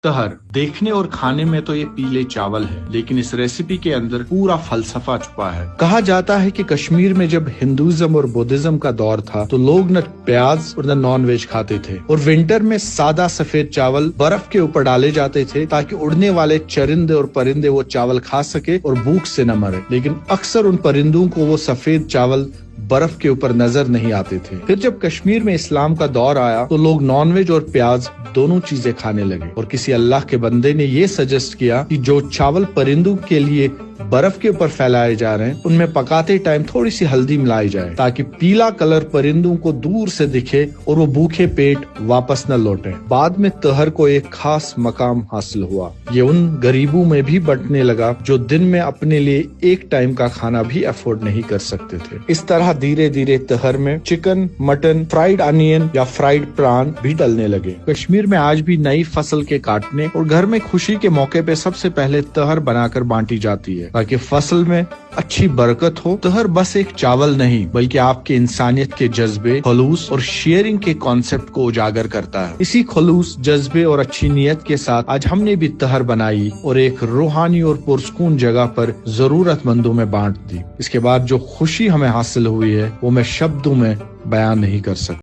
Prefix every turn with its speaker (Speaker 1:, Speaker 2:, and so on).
Speaker 1: तहर देखने और खाने में तो ये पीले चावल है, लेकिन इस रेसिपी के अंदर पूरा फलसफा छुपा है। कहा जाता है कि कश्मीर में जब हिंदुइज्म और बुद्धिज्म का दौर था तो लोग न प्याज और न नॉन वेज खाते थे, और विंटर में सादा सफेद चावल बर्फ के ऊपर डाले जाते थे ताकि उड़ने वाले चरिंदे और परिंदे वो चावल खा सके और भूख से न मरे। लेकिन अक्सर उन परिंदों को वो सफेद चावल बर्फ के ऊपर नजर नहीं आते थे। फिर जब कश्मीर में इस्लाम का दौर आया तो लोग नॉनवेज और प्याज दोनों चीजें खाने लगे, और किसी अल्लाह के बंदे ने ये सजेस्ट किया कि जो चावल परिंदों के लिए बर्फ के ऊपर फैलाए जा रहे हैं उनमें पकाते टाइम थोड़ी सी हल्दी मिलाई जाए ताकि पीला कलर परिंदों को दूर से दिखे और वो भूखे पेट वापस न लौटे। बाद में तहर को एक खास मकाम हासिल हुआ। ये उन गरीबों में भी बंटने लगा जो दिन में अपने लिए एक टाइम का खाना भी अफोर्ड नहीं कर सकते थे। इस तरह धीरे धीरे तहर में चिकन, मटन, फ्राइड अनियन या फ्राइड प्रान भी डलने लगे। कश्मीर में आज भी नई फसल के काटने और घर में खुशी के मौके पे सबसे पहले तहर बनाकर बांटी जाती है ताकि फसल में अच्छी बरकत हो। तहर बस एक चावल नहीं बल्कि आपके इंसानियत के जज्बे, खलूस और शेयरिंग के कॉन्सेप्ट को उजागर करता है। इसी खलूस, जज्बे और अच्छी नीयत के साथ आज हमने भी तहर बनाई और एक रूहानी और पुरसकून जगह पर जरूरतमंदों में बांट दी। इसके बाद जो खुशी हमें हासिल हुई है वो मैं शब्दों में बयान नहीं कर सकता।